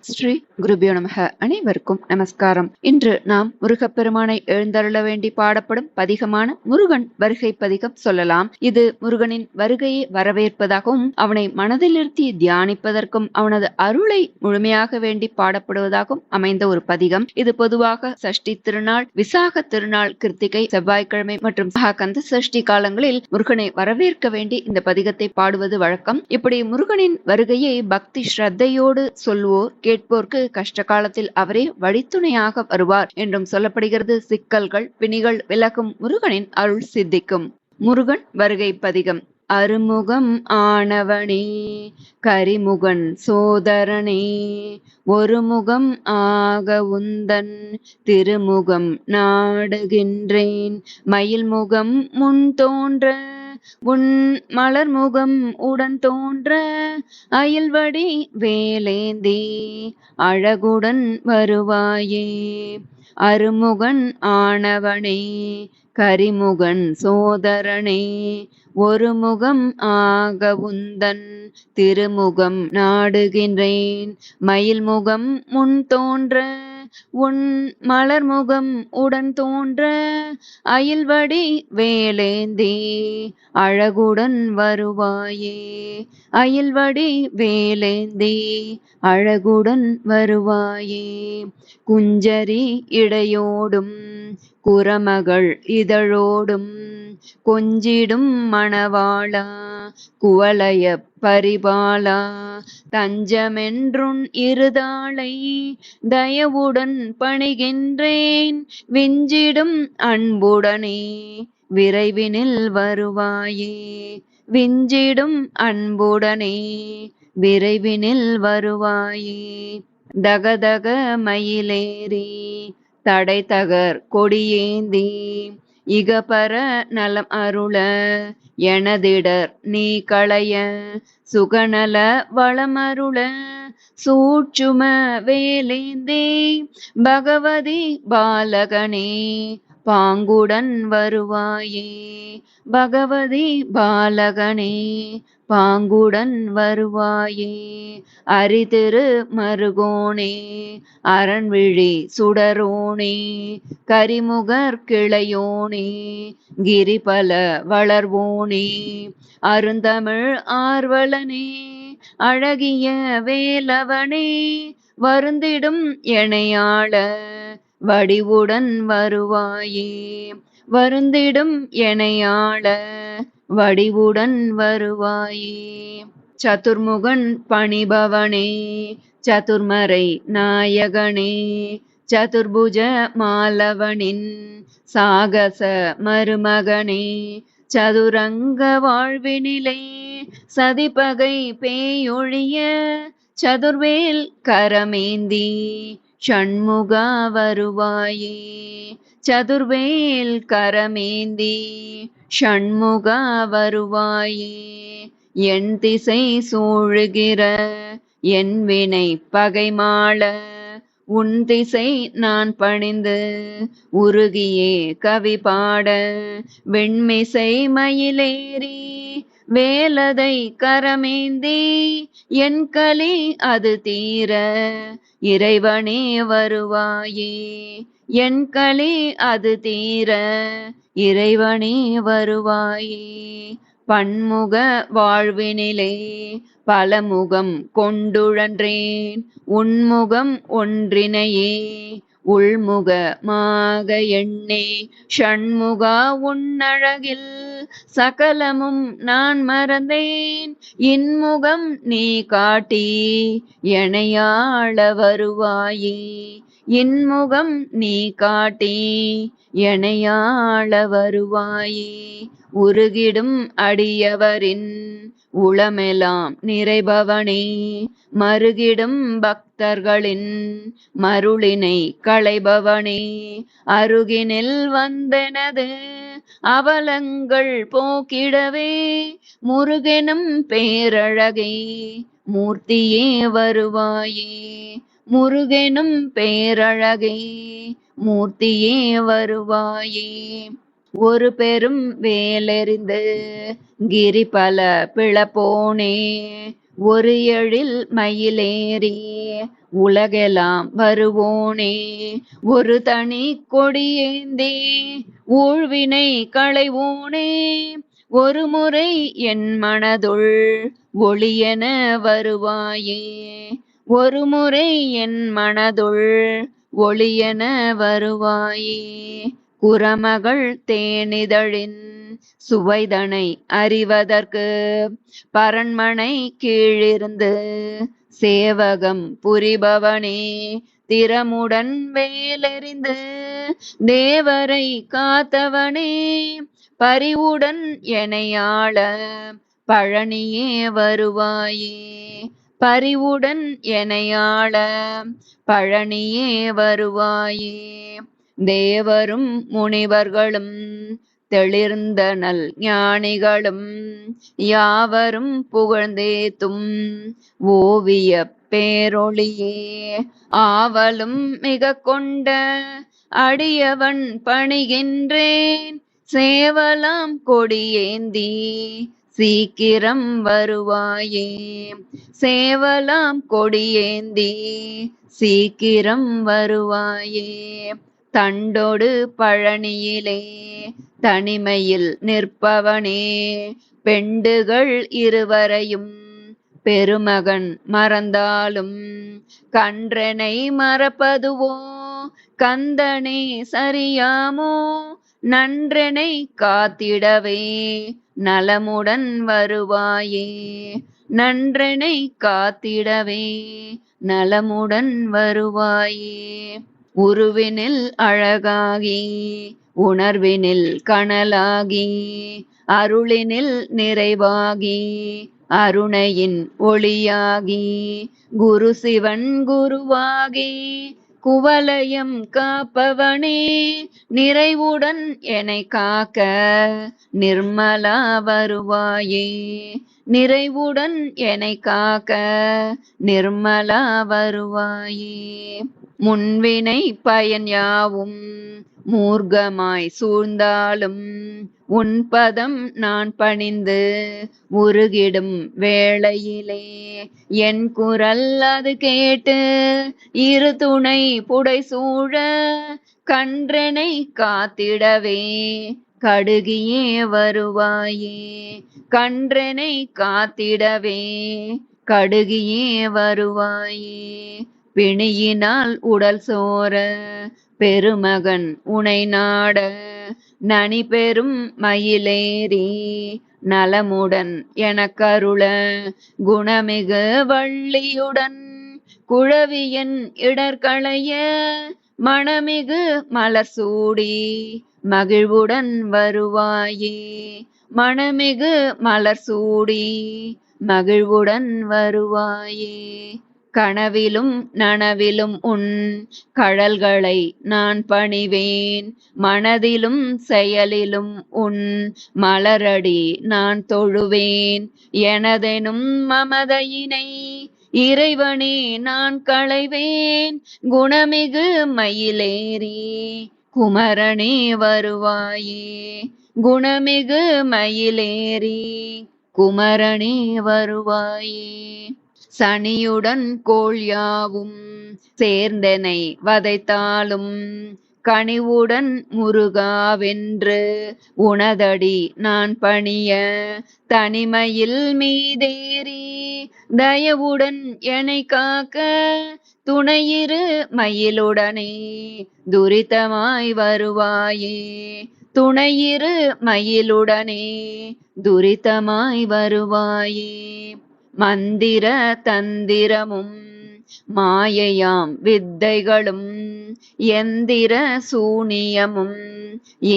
ஸ்ரீ குருபியோ நமக. அனைவருக்கும் நமஸ்காரம். இன்று நாம் முருகப்பெருமானை எழுந்தருள வேண்டி பாடப்படும் பதிகமான முருகன் வருகை பதிகம் சொல்லலாம். இது முருகனின் வருகையை வரவேற்பதாகவும் அவனை மனதில் நிறுத்தி தியானிப்பதற்கும் அவனது அருளை முழுமையாக வேண்டி பாடப்படுவதாகவும் அமைந்த ஒரு பதிகம். இது பொதுவாக சஷ்டி திருநாள், விசாக திருநாள், கிருத்திகை, செவ்வாய்க்கிழமை மற்றும் கந்த சஷ்டி காலங்களில் முருகனை வரவேற்க வேண்டி இந்த பதிகத்தை பாடுவது வழக்கம். இப்படி முருகனின் வருகையை பக்தி ஸ்ரத்தையோடு சொல்வோர் கேட்போர்க்கு கஷ்ட காலத்தில் அவரே வழித்துணையாக வருவார் என்றும் சொல்லப்படுகிறது. சிக்கல்கள் பிணிகள் விலகும், முருகனின் அருள் சித்திக்கும். முருகன் வருகை பதிகம். அருமுகம் ஆனவனே கரிமுகன் சோதரனே, ஒருமுகம் ஆக உந்தன் திருமுகம் நாடுகின்றேன். மயில்முகம் முன் தோன்ற உன் மலர்முகம் உடன் தோன்ற, அயல்வடி வேலேந்தி அழகுடன் வருவாயே. அருமுகன் ஆனவனே கரிமுகன் சோதரனே, ஒருமுகம் ஆக உந்தன் திருமுகம் நாடுகின்றேன். மயில்முகம் முன் தோன்ற உன் மலர்முகம் உடன் தோன்ற, அயல்வடி வேலேந்தி அழகுடன் வருவாயே. அயல்வடி வேலேந்தி அழகுடன் வருவாயே. குஞ்சரி இடையோடும் குரமகள் இதழோடும், கொஞ்சிடும் மணவாளா குவலய பரிபாலா, தஞ்சமென்றுன் இருதாளை தயவுடன் பணிகின்றேன். விஞ்சிடும் அன்புடனே விரைவினில் வருவாயே. விஞ்சிடும் அன்புடனே விரைவினில் வருவாயே. தகதக மயிலேறி தடை தகர் கொடியேந்தி, இகபர நலம் அருள எனதிடர் நீ களைய, சுகநல வளமருள சூட்சும வேலேந்தே. பகவதி பாலகனே பாங்குடன் வருவாயே. பகவதி பாலகனே பாங்குடன் வருவாயே. அரிதிரு மருகோனே அரண்விழி சுடரோனே, கரிமுகர் கிளையோனே கிரிபல வளர்வோனே, அருந்தமிழ் ஆர்வலனே அழகிய வேலவனே, வருந்திடும் எனையாள வடிவுடன் வருவாயே. வருந்திடும் எனையாள வடிவுடன் வருவாயே. சதுர்முகன் பணிபவனே சதுர்மறை நாயகனே, சதுர்புஜ மாலவனின் சாகச மருமகனே, சதுரங்க வாழ்வினிலே சதிபகை பேயொழிய, சதுர்வேல் கரமேந்தி ஷண்முகா வருவாயே. சதுர்வேல் கரமேந்தி ஷண்முகா வருவாயே. என் திசை சூழுகிற என் வினை பகைமாள, உன் திசை நான் பணிந்து உருகியே கவி பாட, வெண்மிசை மயிலேறி வேலதை கரமேந்தி, என் களி அது தீர இறைவனே வருவாயே. என் களி அது தீர இறைவனே வருவாயே. பன்முக வாழ்வினிலே பலமுகம் கொண்டுழன்றேன், உன்முகம் ஒன்றினையே உள்முகமாக எண்ணே. ஷண்முகா உன்னழகில் சகலமும் நான் மறந்தேன், இன்முகம் நீ காட்டி எனையாள வருவாயே. இன்முகம் நீ காட்டி எனையாள வருவாயே. உருகிடும் அடியவரின் உளமெலாம் நிறைபவனே, மருகிடும் பக்தர்களின் மருளினை களைபவனே, அருகினில் வந்தனது அவலங்கள் போக்கிடவே, முருகெனும் பேரழகே மூர்த்தியே வருவாயே. முருகெனும் பேரழகே மூர்த்தியே வருவாயே. ஒரு பெரும் வேலெறிந்து கிரிபல பிளப்போனே, ஒரு எழில் மயிலேறி உலகெல்லாம் வருவோனே, ஒரு தனி கொடியேந்தி ஊழ்வினை களைவோனே, ஒரு முறை என் மனதுள் ஒளியென வருவாயே, ஒரு முறை என் மனதுள் ஒளியென வருவாயே. குறமகள் தேனிதழின் சுவைதனை அறிவதற்கு பரண்மனை கீழிருந்து சேவகம் புரிபவனே, திறமுடன் வேலெறிந்து தேவரை காத்தவனே, பரிவுடன் எனையாள பழனியே வருவாயே, பரிவுடன் எனையாள பழனியே வருவாயே. தேவரும் முனிவர்களும் தெளிர்ந்த நல் ஞானிகளும் யாவரும் புகழ்ந்தேத்தும் ஓவிய பேரொளியே, ஆவலும் மிக கொண்ட அடியவன் பணிகின்றேன், சேவலாம் கொடியேந்தி சீக்கிரம் வருவாயே, சேவலாம் கொடியேந்தி சீக்கிரம் வருவாயே. தண்டோடு பழனியிலே தனிமையில் நிற்பவனே, பெண்டுகள் இருவரையும் பெருமகன் மறந்தாலும் கன்றனை மறப்பதுவோ கந்தனே சரியாமோ, நன்றனை காத்திடவே நலமுடன் வருவாயே, நன்றனை காத்திடவே நலமுடன் வருவாயே. உருவினில் அழகாகி உணர்வினில் கனலாகி அருளினில் நிறைவாகி அருணையின் ஒளியாகி குரு சிவன் குருவாகி குவலயம் காப்பவனே, நிறைவுடன் என்னை காக்க நிர்மலா வருவாயே, நிறைவுடன் என்னை காக்க நிர்மலா வருவாயே. முன்வினை பயன் யாவும் மூர்க்கமாய் சூழ்ந்தாலும் உன்பதம் நான் பணிந்து உருகிடும் வேளையிலே, என் குரல் அது கேட்டு இரு துணை புடை சூழ கன்றனை காத்திடவே கடுகியே வருவாயே, கன்றனை காத்திடவே கடுகியே வருவாயே. பிணியினால் உடல் சோர பெருமகன் உனை நாட நனி பெரும் மயிலேறி நலமுடன் எனக்கருள குணமிகு வள்ளியுடன் குழவியன் இடர்களைய மணமிகு மலர் சூடி மகிழ்வுடன் வருவாயே, மணமிகு மலர் சூடி மகிழ்வுடன் வருவாயே. கனவிலும் நனவிலும் உன் கழல்களை நான் பணிவேன், மனதிலும் செயலிலும் உன் மலரடி நான் தொழுவேன், எனதெனும் மமதையினை இறைவனே நான் களைவேன், குணமிகு மயிலேறி குமரனே வருவாயே, குணமிகு மயிலேறி குமரனே வருவாயே. சனியுடன் கோள் யாவும் சேர்ந்தனை வதைத்தாலும் கனிவுடன் முருகாவென்று உனதடி நான் பணிய தனிமையில் மீதேறி தயவுடன் என்னை காக்க துணையிரு மயிலுடனே துரிதமாய் வருவாயே, துணையிரு மயிலுடனே துரிதமாய் வருவாயே. மந்திர தந்திரமும் மாயையாம் வித்தைகளும் எந்திர சூனியமும்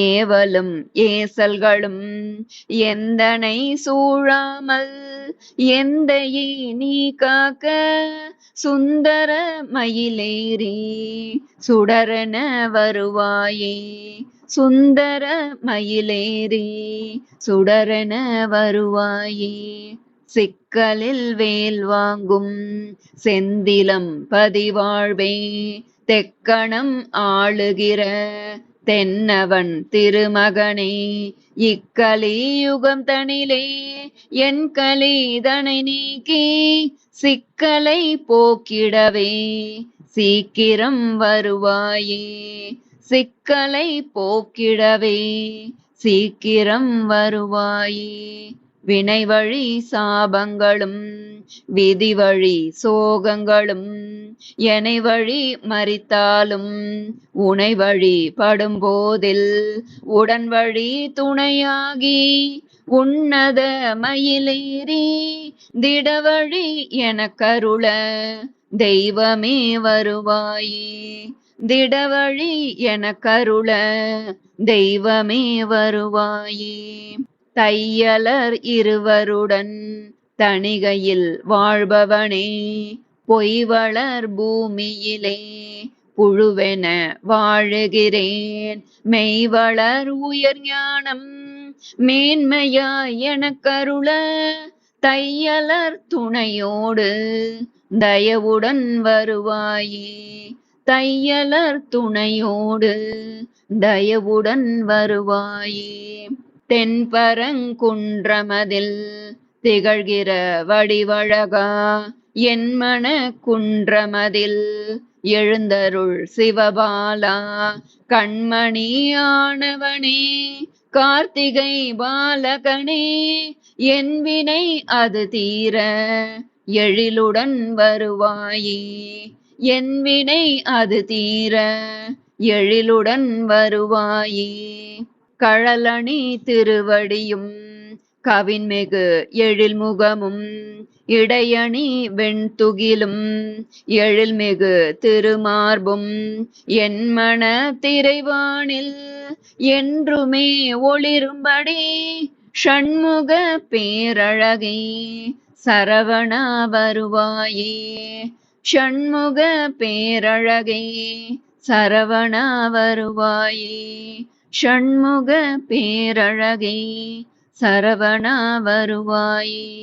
ஏவலும் ஏசல்களும் எந்தனை சூழாமல் எந்தையை நீ காக்க சுந்தர மயிலேறி சுடரென வருவாயே, சுந்தர மயிலேறி சுடரென வருவாயே. சிக்கலில் வேல் வாங்கும் செந்திலம் பதிவாழ்வே தெக்கணம் ஆளுகிற தென்னவன் திருமகனே இக்கலியுகம் தனிலே என் கலிதனை நீக்கி சிக்கலை போக்கிடவே சீக்கிரம் வருவாயே. சிக்கலை போக்கிடவே சீக்கிரம் வருவாயே. வினை வழி சாபங்களும் விதி வழி சோகங்களும் எனை வழி மறித்தாலும் உனை வழி படும்போதில் உடன் வழி துணையாகி உன்னத மயிலேறி திடவழி என கருள தெய்வமே வருவாயே. திடவழி என கருள தெய்வமே வருவாயே. தையலர் இருவருடன் தணிகையில் வாழ்பவனே பொய்வளர் பூமியிலே புழுவென வாழுகிறேன். மெய்வளர் உயர் ஞானம் மேன்மையாய் எனக் கருள தையலர் துணையோடு தயவுடன் வருவாயே. தையலர் துணையோடு தயவுடன் வருவாயே. தென்பரங்குன்றமதில் திகழ்கிற வடிவழகா என் மன குன்றமதில் எழுந்தருள் சிவபாலா கண்மணியானவனே கார்த்திகை பாலகனே என் வினை அது தீர எழிலுடன் வருவாயே. என் வினை அது தீர எழிலுடன் வருவாயே. கழலணி திருவடியும் கவின்மிகு எழில்முகமும் இடையணி வெண்துகிலும் எழில்மிகு திருமார்பும் என் மன திரைவானில் என்றுமே ஒளிரும்படி ஷண்முக பேரழகே சரவணா வருவாயே. ஷண்முக பேரழகே சரவணா வருவாயே. ஷண்முக பேரழகே சரவணா வருவாயே.